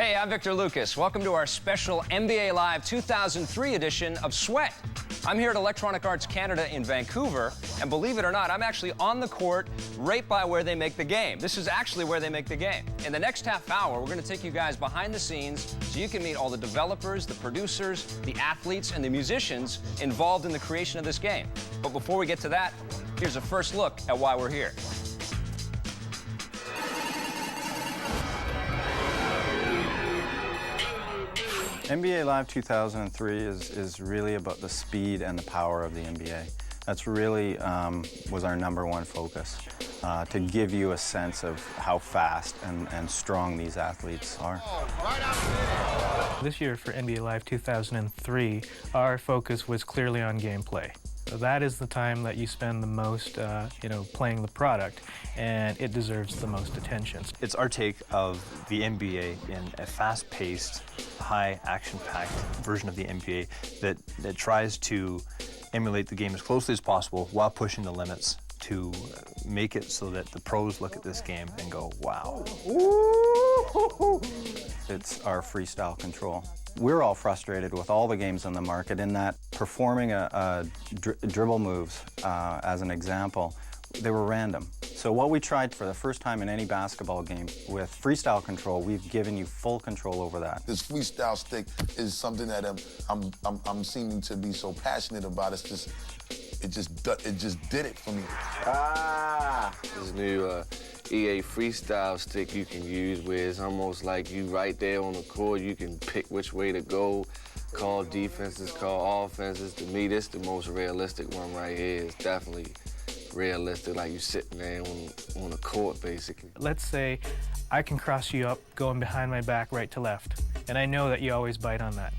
Hey, I'm Victor Lucas. Welcome to our special NBA Live 2003 edition of Sweat. I'm here at Electronic Arts Canada in Vancouver, and believe it or not, I'm actually on the court right by where they make the game. This is actually where they make the game. In the next half hour, we're going to take you guys behind the scenes so you can meet all the developers, the producers, the athletes, and the musicians involved in the creation of this game. But before we get to that, here's a first look at why we're here. NBA Live 2003 is really about the speed and the power of the NBA. That's really was our #1 focus, to give you a sense of how fast and strong these athletes are. This year for NBA Live 2003, our focus was clearly on gameplay. So that is the time that you spend the most, playing the product, and it deserves the most attention. It's our take of the NBA in a fast-paced, high action-packed version of the NBA that tries to emulate the game as closely as possible while pushing the limits to make it so that the pros look at this game and go, wow. It's our freestyle control. We're all frustrated with all the games on the market in that performing dribble moves, as an example, they were random. So what we tried for the first time in any basketball game with freestyle control, we've given you full control over that. This freestyle stick is something that I'm seeming to be so passionate about. It just did it for me. This new EA freestyle stick you can use where it's almost like you right there on the court, you can pick which way to go, call defenses, call offenses. To me, this is the most realistic one right here. It's definitely realistic, like you sitting there on the court, basically. Let's say I can cross you up going behind my back right to left, and I know that you always bite on that.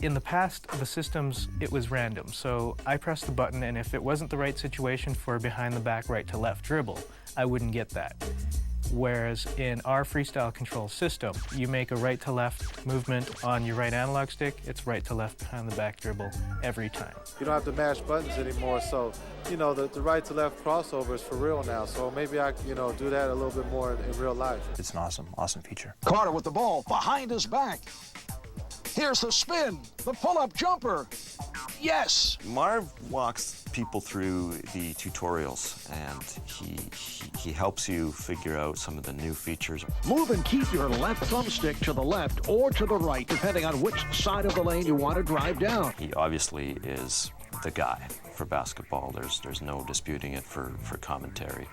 In the past, the systems, it was random, so I pressed the button, and if it wasn't the right situation for a behind the back right to left dribble, I wouldn't get that. Whereas in our freestyle control system, you make a right to left movement on your right analog stick, it's right to left behind the back dribble every time. You don't have to mash buttons anymore, so the right to left crossover is for real now, so maybe I do that a little bit more in real life. It's an awesome feature. Carter with the ball behind his back. Here's the spin, the pull-up jumper. Yes! Marv walks people through the tutorials, and he helps you figure out some of the new features. Move and keep your left thumbstick to the left or to the right, depending on which side of the lane you want to drive down. He obviously is the guy for basketball. There's no disputing it for commentary,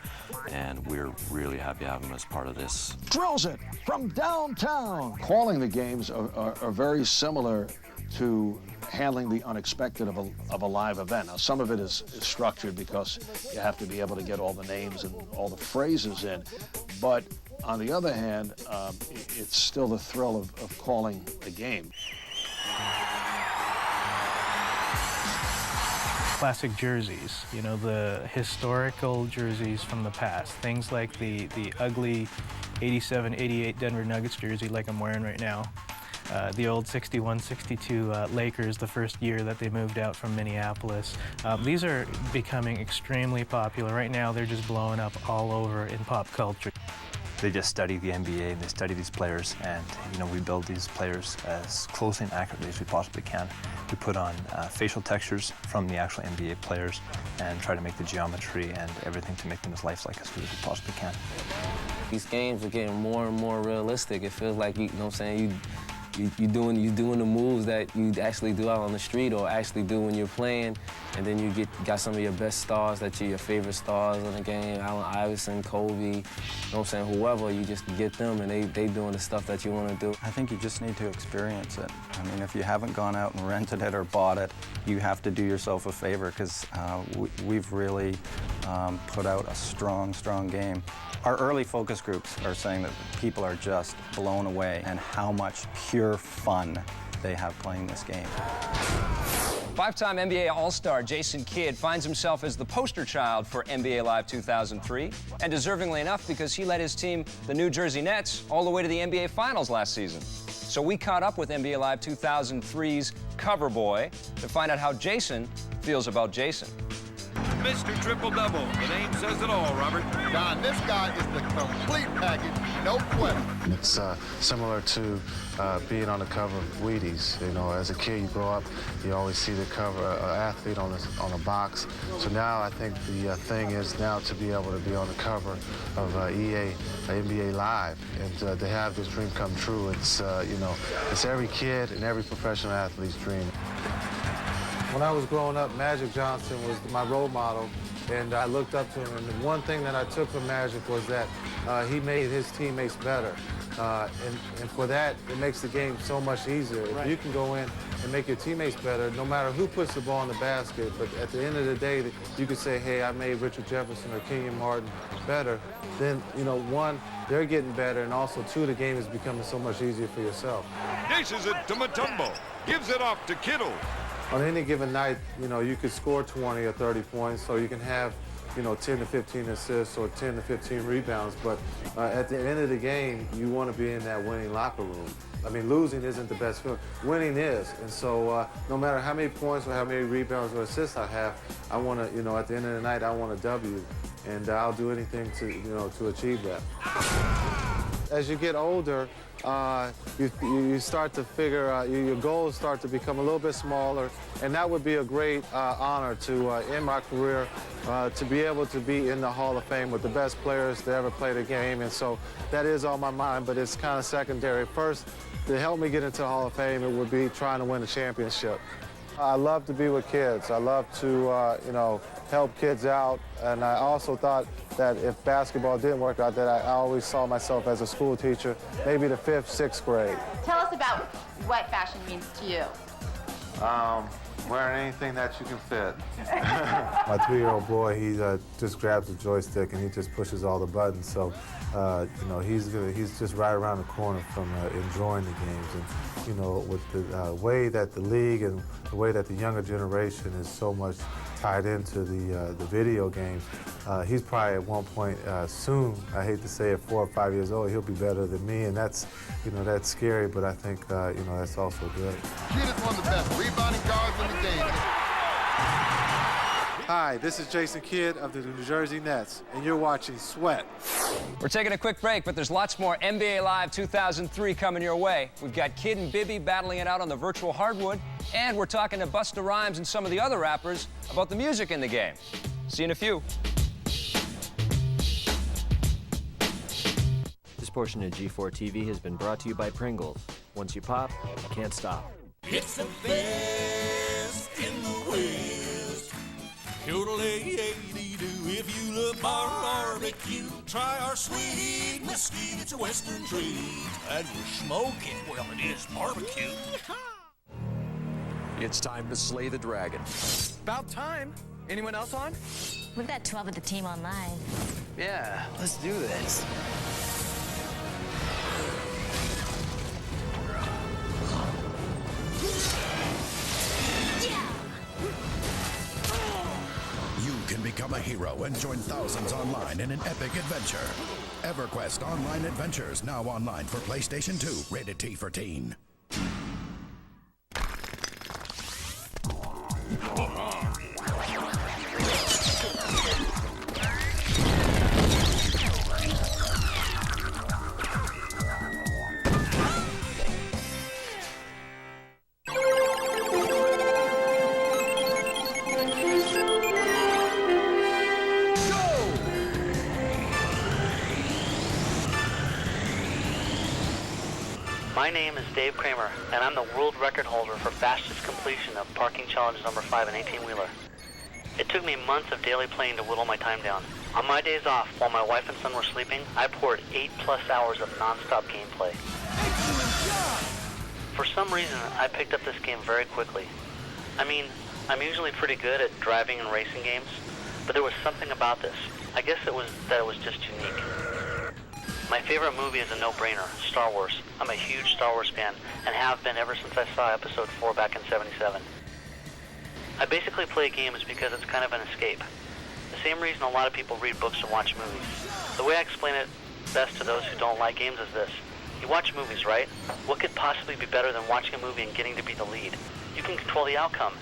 and we're really happy to have him as part of this. Drills it from downtown. Calling the games are very similar to handling the unexpected of a live event. Now, some of it is structured because you have to be able to get all the names and all the phrases in, but on the other hand, it's still the thrill of calling a game. Classic jerseys, the historical jerseys from the past. Things like the ugly 87-88 Denver Nuggets jersey like I'm wearing right now. The old 61-62 Lakers, the first year that they moved out from Minneapolis. These are becoming extremely popular. Right now, they're just blowing up all over in pop culture. They just study the NBA, and they study these players, and we build these players as closely and accurately as we possibly can. We put on facial textures from the actual NBA players and try to make the geometry and everything to make them as lifelike as we possibly can. These games are getting more and more realistic. It feels like, you're doing the moves that you actually do out on the street or actually do when you're playing, and then you got some of your best stars that you're your favorite stars in the game, Allen Iverson, Kobe, whoever, you just get them and they doing the stuff that you want to do. I think you just need to experience it. I mean, if you haven't gone out and rented it or bought it, you have to do yourself a favor, because we've really put out a strong game. Our early focus groups are saying that people are just blown away and how much pure fun they have playing this game. Five-time NBA All-Star Jason Kidd finds himself as the poster child for NBA Live 2003, and deservingly enough, because he led his team, the New Jersey Nets, all the way to the NBA Finals last season. So we caught up with NBA Live 2003's cover boy to find out how Jason feels about Jason. Mr. Triple-Double. The name says it all, Robert. Don, this guy is the complete package, no question. It's similar to being on the cover of Wheaties. You know, as a kid, you grow up, you always see the cover, athlete on a box. So now I think the thing is now to be able to be on the cover of EA, NBA Live, and to have this dream come true. It's, you know, it's every kid and every professional athlete's dream. When I was growing up, Magic Johnson was my role model, and I looked up to him. And the one thing that I took from Magic was that he made his teammates better. And for that, it makes the game so much easier. If you can go in and make your teammates better, no matter who puts the ball in the basket, but at the end of the day, you could say, hey, I made Richard Jefferson or Kenyon Martin better, then, you know, one, they're getting better, and also, two, the game is becoming so much easier for yourself. Dishes it to Mutombo. Gives it off to Kittle. On any given night, you know, you could score 20 or 30 points, or you can have, you know, 10 to 15 assists or 10 to 15 rebounds. But at the end of the game, you want to be in that winning locker room. I mean, losing isn't the best feeling. Winning is. And so no matter how many points or how many rebounds or assists I have, I want to, you know, at the end of the night, I want a W. And I'll do anything to, you know, to achieve that. As you get older, you start to figure your goals start to become a little bit smaller, and that would be a great honor to in my career to be able to be in the Hall of Fame with the best players to ever play the game. And so that is on my mind, but it's kind of secondary. First, to help me get into the Hall of Fame, it would be trying to win a championship. I love to be with kids. I love to, you know, help kids out. And I also thought that if basketball didn't work out, that I always saw myself as a school teacher, maybe the 5th, 6th grade. Tell us about what fashion means to you. Wearing anything that you can fit. My 3-year-old boy, he just grabs the joystick and he just pushes all the buttons. So, you know, he's just right around the corner from enjoying the games. And, you know, with the way that the league and the way that the younger generation is so much tied into the video games, he's probably at one point soon, I hate to say it, 4 or 5 years old, he'll be better than me, and that's, you know, that's scary, but I think, you know, that's also good. Kid is one of the best rebounding guards in the game. Hi, this is Jason Kidd of the New Jersey Nets, and you're watching Sweat. We're taking a quick break, but there's lots more NBA Live 2003 coming your way. We've got Kid and Bibby battling it out on the virtual hardwood, and we're talking to Busta Rhymes and some of the other rappers about the music in the game. See you in a few. This portion of G4 TV has been brought to you by Pringles. Once you pop, you can't stop. It's the best in the West. If you love barbecue, try our sweet mesquite. It's a Western treat. And we're smoking. Well, it is barbecue. It's time to slay the dragon. About time. Anyone else on? We've got 12 of the team online. Yeah, let's do this. You can become a hero and join thousands online in an epic adventure. EverQuest Online Adventures, now online for PlayStation 2, rated T for teen. My name is Dave Kramer, and I'm the world record holder for fastest completion of Parking Challenge number 5 in 18-wheeler. It took me months of daily playing to whittle my time down. On my days off, while my wife and son were sleeping, I poured 8+ hours of non-stop gameplay. For some reason, I picked up this game very quickly. I mean, I'm usually pretty good at driving and racing games, but there was something about this. I guess it was that it was just unique. My favorite movie is a no-brainer, Star Wars. I'm a huge Star Wars fan and have been ever since I saw Episode 4 back in '77. I basically play games because it's kind of an escape. The same reason a lot of people read books or watch movies. The way I explain it best to those who don't like games is this. You watch movies, right? What could possibly be better than watching a movie and getting to be the lead? You can control the outcome.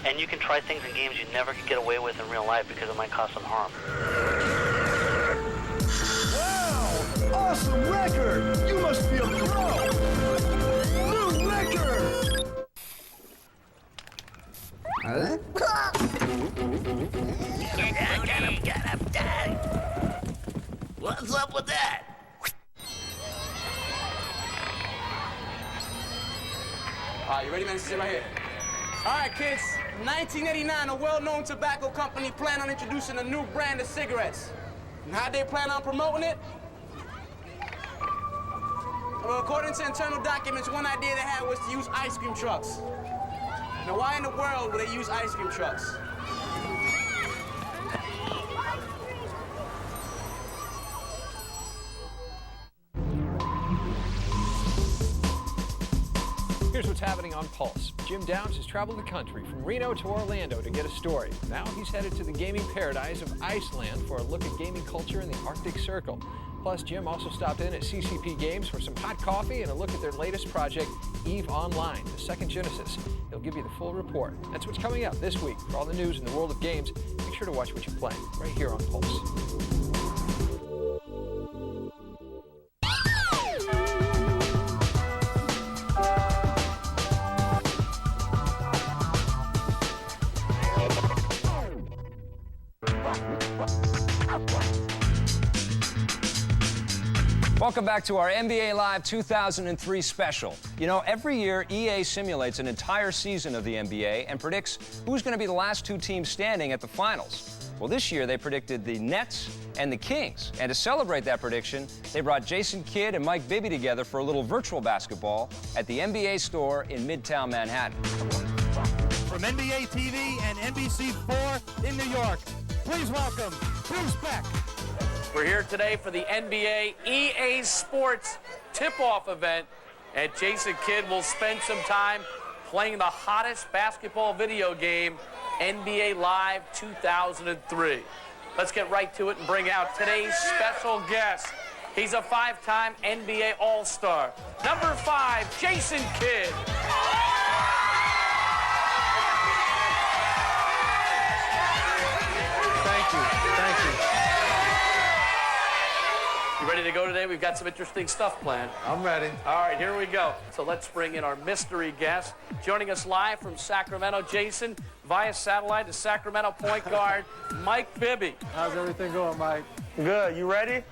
And you can try things in games you never could get away with in real life because it might cause some harm. Wow! Awesome record! You must be a pro! New record! Get him! What's up with that? All right, you ready, man? Sit right here. All right, kids. 1989, a well-known tobacco company planned on introducing a new brand of cigarettes. And how'd they plan on promoting it? Well, according to internal documents, one idea they had was to use ice cream trucks. Now, why in the world would they use ice cream trucks? Here's what's happening on Pulse. Jim Downs has traveled the country from Reno to Orlando to get a story. Now he's headed to the gaming paradise of Iceland for a look at gaming culture in the Arctic Circle. Plus, Jim also stopped in at CCP Games for some hot coffee and a look at their latest project, EVE Online, the second Genesis. He'll give you the full report. That's what's coming up this week. For all the news in the world of games, make sure to watch what you play right here on Pulse. Welcome back to our NBA Live 2003 special. You know, every year EA simulates an entire season of the NBA and predicts who's going to be the last two teams standing at the finals. Well, this year they predicted the Nets and the Kings. And to celebrate that prediction, they brought Jason Kidd and Mike Bibby together for a little virtual basketball at the NBA store in Midtown Manhattan. From NBA TV and NBC4 in New York, please welcome Bruce Beck. We're here today for the NBA EA Sports tip-off event, and Jason Kidd will spend some time playing the hottest basketball video game, NBA Live 2003. Let's get right to it and bring out today's special guest. He's a five-time NBA All-Star. Number 5, Jason Kidd. Thank you. You ready to go today? We've got some interesting stuff planned. I'm ready. All right, here we go. So let's bring in our mystery guest. Joining us live from Sacramento, Jason, via satellite, the Sacramento point guard, Mike Bibby. How's everything going, Mike? Good. You ready?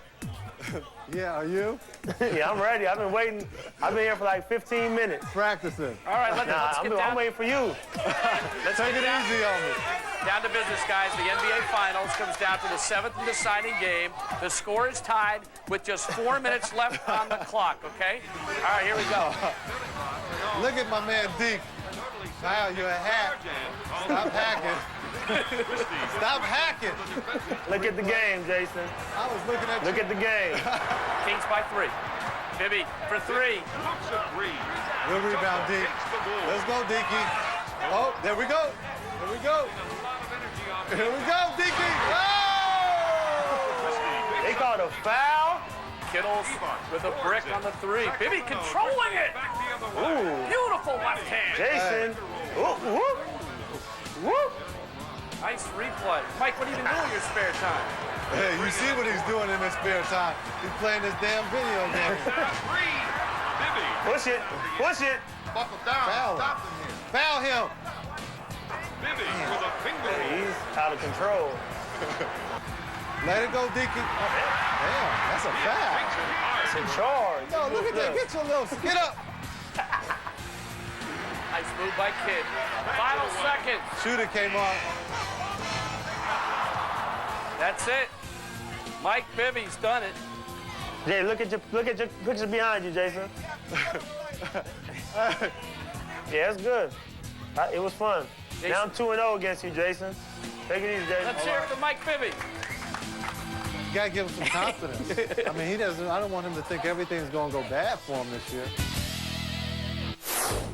Yeah, are you? Yeah, I'm ready. I've been waiting. I've been here for like 15 minutes. Practicing. All right, let's get down. I'm waiting for you. Let's take it easy on me. Down to business, guys. The NBA Finals comes down to the 7th and deciding game. The score is tied with just 4 minutes left on the clock, okay? All right, here we go. Look at my man, Deke. Kyle, you're a hack. Stop hacking. Stop hacking. Look at the game, Jason. I was looking at you. Look at the game. Kings by 3. Bibby for 3. Good rebound, Deke. Let's go, Dekey. Oh, there we go. Here we go. Here we go, Dekey. Oh! They called a foul. Kittles with a brick on the 3. Bibby controlling it. Ooh. Beautiful left hand. Jason. Whoop, whoop. Whoop. Nice replay. Mike, what are you even doing in your spare time? Hey, you see what he's doing in his spare time. He's playing this damn video game. Push it. Push it. Buckle down. Foul him. Stop him here. Foul him. Bibby with a finger. He's out of control. Let it go, Dekey. Damn, that's a foul. It's a charge. No, look at that. Get your little, get up. Nice move by Kidd. Final seconds. Shooter came on. That's it. Mike Bibby's done it. Jay, look at your picture behind you, Jason. Yeah, it's good. It was fun. Jason. Now I'm 2-0 against you, Jason. Take it easy, Jason. Let's hear it for Mike Bibby. You gotta give him some confidence. I mean, I don't want him to think everything's gonna go bad for him this year.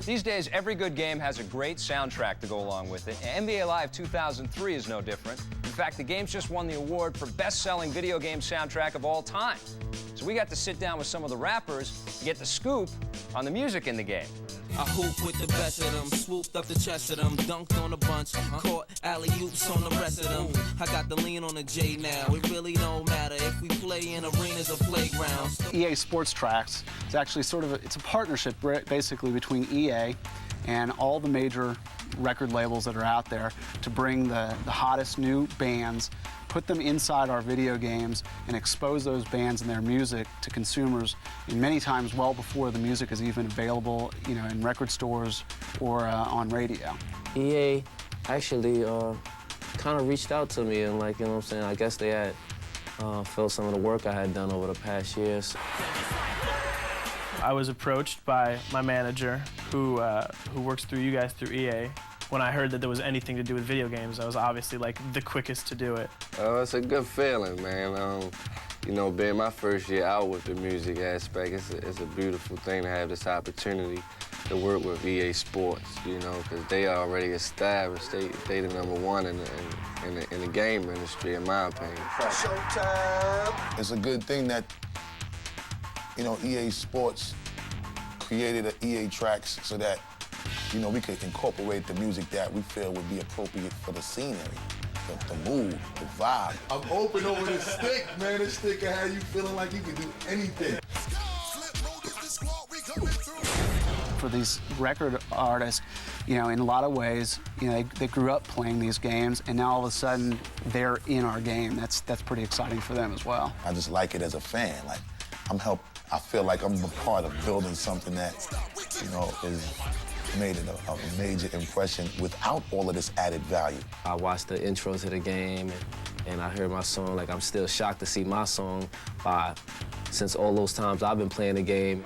These days, every good game has a great soundtrack to go along with it, and NBA Live 2003 is no different. In fact, the game's just won the award for best-selling video game soundtrack of all time. So we got to sit down with some of the rappers to get the scoop on the music in the game. I hoop with the best of them, swooped up the chest of them, dunked on a bunch, caught alley-oops on the rest of them. I got the lean on the J now, it really don't matter if we play in arenas or playgrounds. EA Sports Tracks is actually it's a partnership basically between EA and all the major record labels that are out there to bring the hottest new bands, put them inside our video games, and expose those bands and their music to consumers, and many times well before the music is even available, in record stores or on radio. EA actually kind of reached out to me and, like, I guess they had felt some of the work I had done over the past years. I was approached by my manager, who works through you guys through EA. When I heard that there was anything to do with video games, I was obviously like the quickest to do it. It's a good feeling, man. Being my first year out with the music aspect, it's a beautiful thing to have this opportunity to work with EA Sports, because they are already established. They the #1 in the game industry, in my opinion. Showtime! It's a good thing that, EA Sports created an EA Tracks so that we could incorporate the music that we feel would be appropriate for the scenery, the mood, the vibe. I'm open over this stick, man. This stick can have you feeling like you can do anything. For these record artists, in a lot of ways, they grew up playing these games, and now all of a sudden they're in our game. That's pretty exciting for them as well. I just like it as a fan. Like, I feel like I'm a part of building something that, is made a major impression without all of this added value. I watched the intro to the game, and I heard my song. Like, I'm still shocked to see my song since all those times I've been playing the game.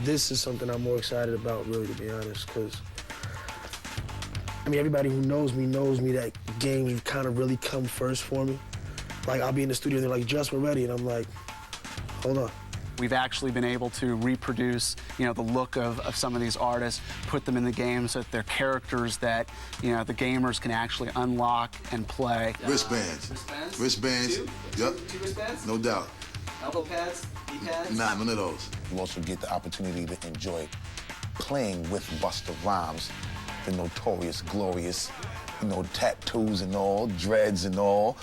This is something I'm more excited about, really, to be honest, because everybody who knows me that games kind of really come first for me. Like, I'll be in the studio and they're like, "Just, we're ready," and I'm like, hold on. We've actually been able to reproduce, the look of some of these artists, put them in the game so that they're characters that, the gamers can actually unlock and play. Wristbands. Wristbands. Yep. Two wristbands? No doubt. Elbow pads? Knee pads? Nah, none of those. You also get the opportunity to enjoy playing with Busta Rhymes, the notorious, glorious, tattoos and all, dreads and all,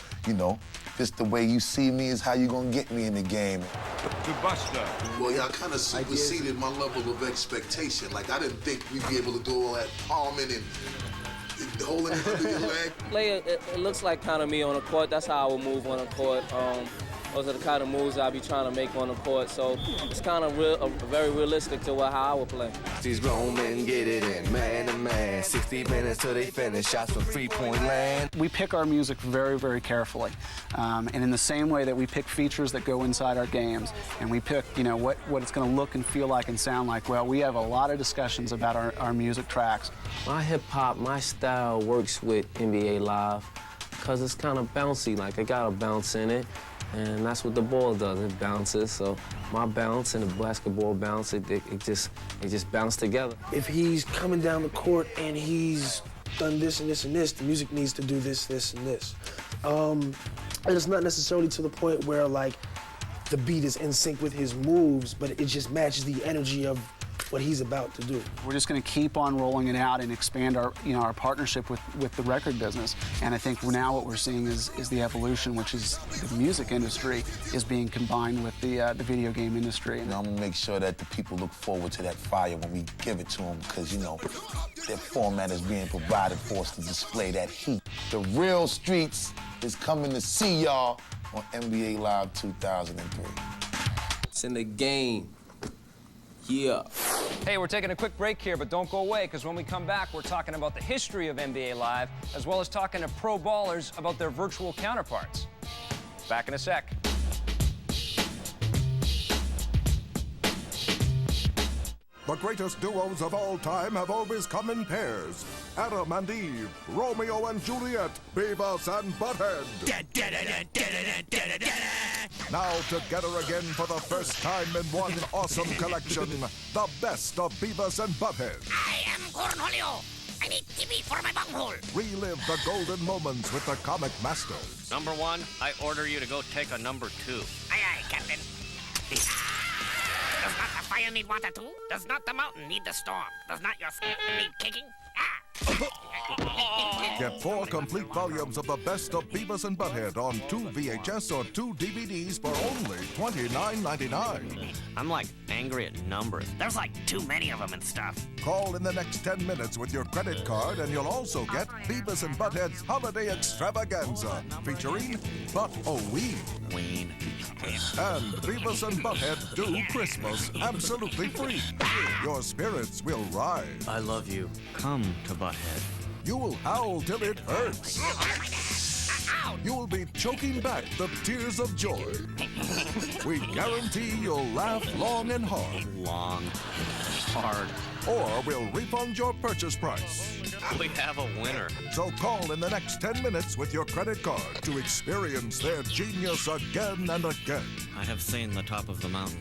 Just the way you see me is how you gonna get me in the game. To Busta. Well, y'all kind of superseded my level of expectation. Like, I didn't think we'd be able to do all that palming and holding it under your leg. It looks like kind of me on the court. That's how I would move on the court. Those are the kind of moves I be trying to make on the court. So it's kind of very realistic to how I would play. These grown men get it in, man to man. 60 minutes till they finish, shots from three-point land. We pick our music very, very carefully. And in the same way that we pick features that go inside our games, and we pick, what it's going to look and feel like and sound like, well, we have a lot of discussions about our music tracks. My hip-hop, my style works with NBA Live because it's kind of bouncy, like it got a bounce in it. And that's what the ball does, it bounces. So my bounce and the basketball bounce, it just bounce together. If he's coming down the court and he's done this and this and this, the music needs to do this, this, and this. And it's not necessarily to the point where, like, the beat is in sync with his moves, but it just matches the energy of what he's about to do. We're just going to keep on rolling it out and expand our partnership with the record business. And I think now what we're seeing is the evolution, which is the music industry is being combined with the video game industry. I'm going to make sure that the people look forward to that fire when we give it to them, because, their format is being provided for us to display that heat. The real streets is coming to see y'all on NBA Live 2003. It's in the game. Yeah. Hey, we're taking a quick break here, but don't go away, because when we come back, we're talking about the history of NBA Live, as well as talking to pro ballers about their virtual counterparts. Back in a sec. The greatest duos of all time have always come in pairs. Adam and Eve, Romeo and Juliet, Beavis and Butt-Head. Now together again for the first time in one awesome collection, the best of Beavis and Butt-Head. I am Cornholio. I need TV for my bunghole. Relive the golden moments with the comic masters. Number 1, I order you to go take a number 2. Aye, aye, Captain. Does not the fire need water too? Does not the mountain need the storm? Does not your need kicking? Get 4 complete volumes of the best of Beavis and Butt-Head on 2 VHS or 2 DVDs for only $29.99. I'm like angry at numbers. There's like too many of them and stuff. Call in the next 10 minutes with your credit card and you'll also get Beavis and Butt-Head's Holiday Extravaganza featuring Butt-O-Ween. Ween. And Beavis and Butt-Head Do Christmas absolutely free. Your spirits will rise. I love you. Come to Butt-Head. You'll howl till it hurts. You'll be choking back the tears of joy. We guarantee you'll laugh long and hard. Long. Hard. Or we'll refund your purchase price. We have a winner. So call in the next 10 minutes with your credit card to experience their genius again and again. I have seen the top of the mountain,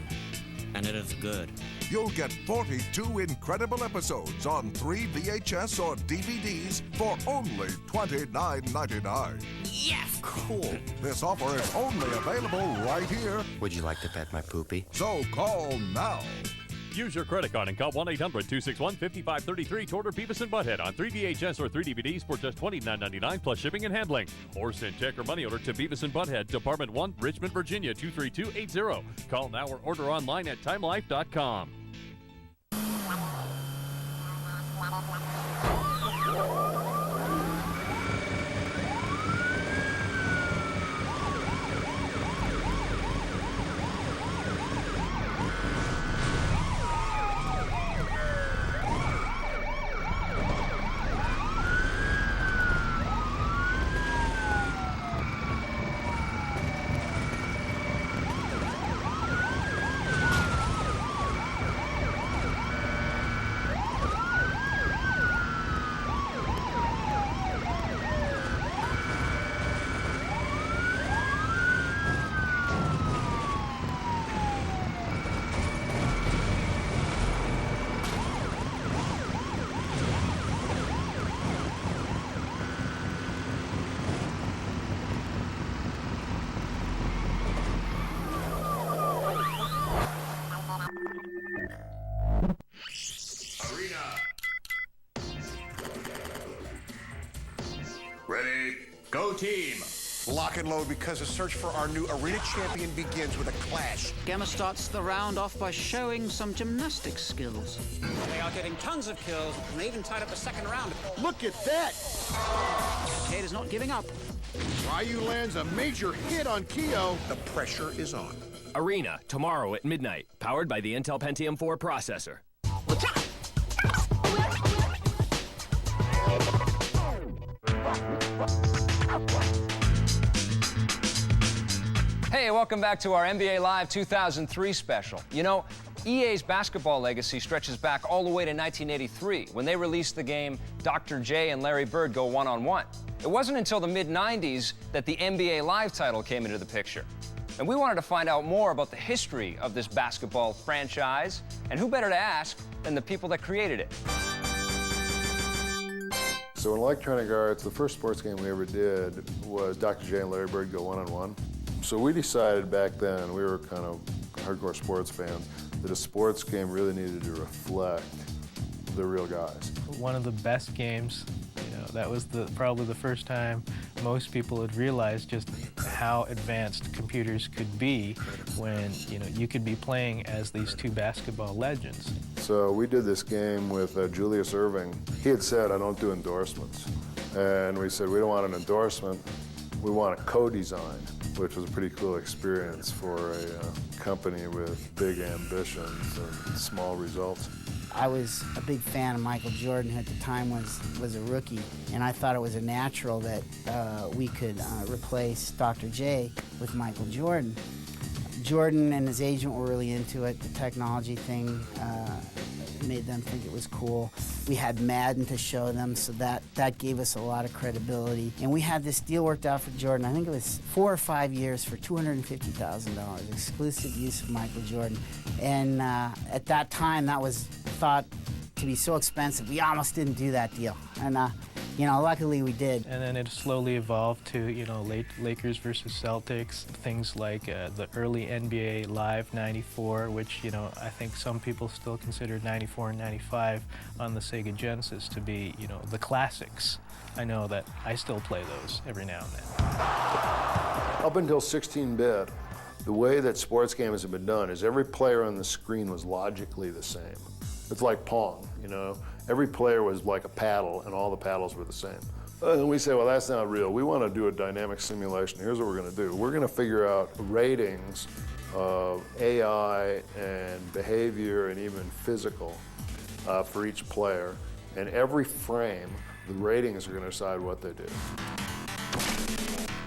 and it is good. You'll get 42 incredible episodes on 3 VHS or DVDs for only $29.99. Yes! Cool. This offer is only available right here. Would you like to pet my poopy? So call now. Use your credit card and call 1-800-261-5533 to order Beavis and Butt-Head on 3 VHS or 3 DVDs for just $29.99 plus shipping and handling. Or send check or money order to Beavis and Butt-Head, Department 1, Richmond, Virginia 23280. Call now or order online at timelife.com. Ready, go team. Lock and load because the search for our new arena champion begins with a clash. Gamma starts the round off by showing some gymnastics skills. They are getting tons of kills and they even tied up the second round. Look at that! Cade is not giving up. Ryu lands a major hit on Kyo. The pressure is on. Arena, tomorrow at midnight, powered by the Intel Pentium 4 processor. Hey, welcome back to our NBA Live 2003 special. You know, EA's basketball legacy stretches back all the way to 1983 when they released the game Dr. J and Larry Bird Go One-on-One. It wasn't until the mid-90s that the NBA Live title came into the picture. And we wanted to find out more about the history of this basketball franchise, and who better to ask than the people that created it. So in Electronic Arts, the first sports game we ever did was Dr. J and Larry Bird Go One-on-One. So we decided back then, we were kind of hardcore sports fans, that a sports game really needed to reflect the real guys. One of the best games, you know, that was probably the first time most people had realized just how advanced computers could be when, you know, you could be playing as these two basketball legends. So we did this game with Julius Erving. He had said, I don't do endorsements. And we said, we don't want an endorsement, we want a co-design, which was a pretty cool experience for a company with big ambitions and small results. I was a big fan of Michael Jordan, who at the time was a rookie, and I thought it was a natural that we could replace Dr. J with Michael Jordan. Jordan and his agent were really into it. The technology thing made them think it was cool. We had Madden to show them, so that gave us a lot of credibility. And we had this deal worked out for Jordan. I think it was 4 or 5 years for $250,000, exclusive use of Michael Jordan. And at that time, that was thought to be so expensive, we almost didn't do that deal. And You know, luckily we did. And then it slowly evolved to, you know, Lakers versus Celtics, things like the early NBA Live 94, which, you know, I think some people still consider 94 and 95 on the Sega Genesis to be, you know, the classics. I know that I still play those every now and then. Up until 16-bit, the way that sports games have been done is every player on the screen was logically the same. It's like Pong, you know? Every player was like a paddle, and all the paddles were the same. And we say, well, that's not real. We want to do a dynamic simulation. Here's what we're going to do. We're going to figure out ratings of AI and behavior and even physical for each player. And every frame, the ratings are going to decide what they do.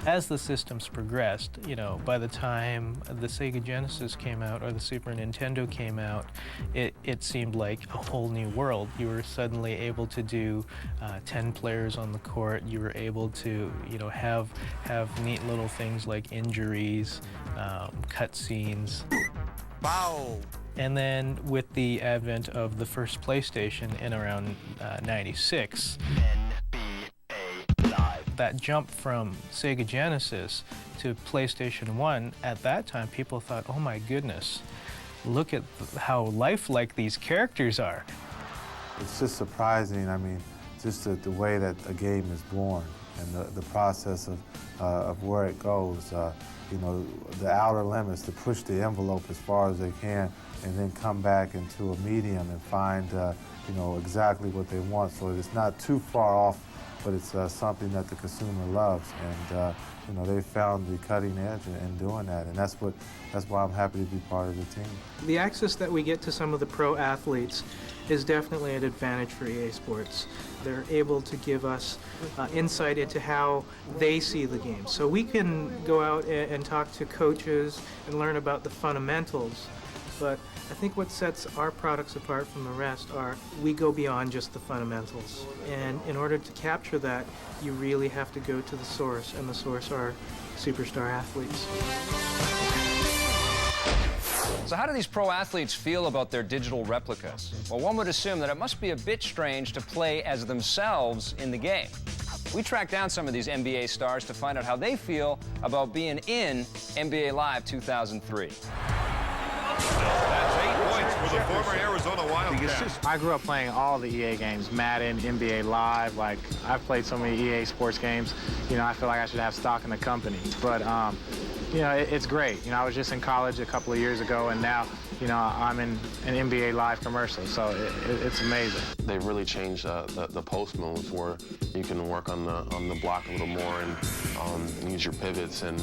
As the systems progressed, you know, by the time the Sega Genesis came out or the Super Nintendo came out, it seemed like a whole new world. You were suddenly able to do 10 players on the court. You were able to, you know, have neat little things like injuries, cutscenes. Wow. And then with the advent of the first PlayStation in around 96, that jump from Sega Genesis to PlayStation 1, at that time people thought, oh my goodness, look at how lifelike these characters are. It's just surprising, I mean, just the way that a game is born and the process of where it goes. You know, the outer limits, to push the envelope as far as they can and then come back into a medium and find, you know, exactly what they want. So it's not too far off, but it's something that the consumer loves, and you know, they found the cutting edge in doing that, and that's why I'm happy to be part of the team. The access that we get to some of the pro athletes is definitely an advantage for EA Sports. They're able to give us insight into how they see the game. So we can go out and talk to coaches and learn about the fundamentals, but I think what sets our products apart from the rest are we go beyond just the fundamentals. And in order to capture that, you really have to go to the source, and the source are superstar athletes. So how do these pro athletes feel about their digital replicas? Well, one would assume that it must be a bit strange to play as themselves in the game. We tracked down some of these NBA stars to find out how they feel about being in NBA Live 2003. That's 8 points for the former Arizona Wildcats. I grew up playing all the EA games, Madden, NBA Live. Like, I've played so many EA sports games, you know, I feel like I should have stock in the company. But, you know, it's great. You know, I was just in college a couple of years ago, and now, you know, I'm in an NBA Live commercial, so it's amazing. They've really changed the post moves where you can work on the block a little more and use your pivots and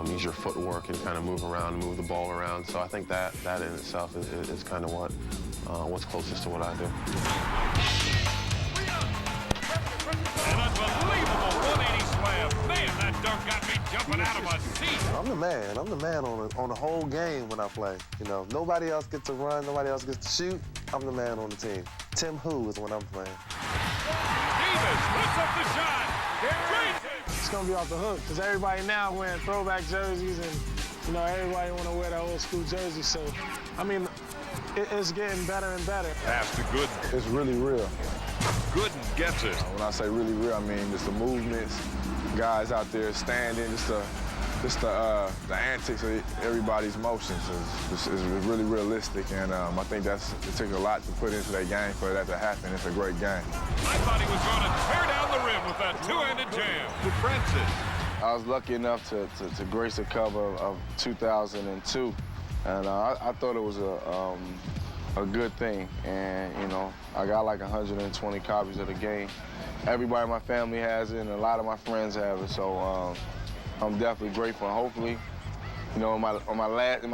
use your footwork and kind of move around and move the ball around. So I think that in itself is kind of what's closest to what I do. An unbelievable 180 slam. Man, that dunk got me jumping out of my seat. I'm the man. I'm the man on the whole game when I play. You know, nobody else gets to run, nobody else gets to shoot. I'm the man on the team. Tim Who is when I'm playing. Davis puts up the shot. It's gonna be off the hook, because everybody now wearing throwback jerseys, and you know, everybody want to wear that old school jersey. So, I mean, it's getting better and better. Pass to Gooden. It's really real. Gooden gets it. When I say really real, I mean just the movements, guys out there standing, just the antics of everybody's motions is really realistic, and I think it took a lot to put into that game for that to happen. It's a great game. I thought he was going to tear down the rim with that two-handed jam. To Francis. I was lucky enough to grace the cover of 2002, and I thought it was a good thing, and you know, I got like 120 copies of the game. Everybody in my family has it, and a lot of my friends have it, so I'm definitely grateful. And hopefully, you know, in my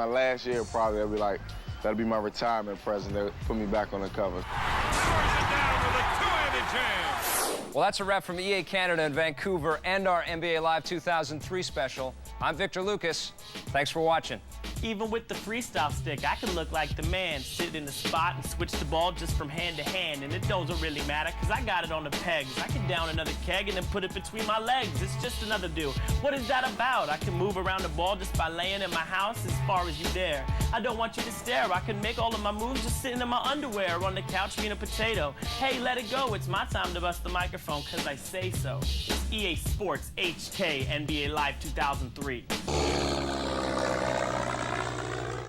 last year, probably that'll be my retirement present. They'll put me back on the cover. Well, that's a wrap from EA Canada in Vancouver and our NBA Live 2003 special. I'm Victor Lucas. Thanks for watching. Even with the freestyle stick, I can look like the man, sit in the spot and switch the ball just from hand to hand. And it doesn't really matter, cause I got it on the pegs. I can down another keg and then put it between my legs. It's just another do. What is that about? I can move around the ball just by laying in my house as far as you dare. I don't want you to stare. I can make all of my moves just sitting in my underwear on the couch being a potato. Hey, let it go. It's my time to bust the microphone, cause I say so. It's EA Sports HK NBA Live 2003.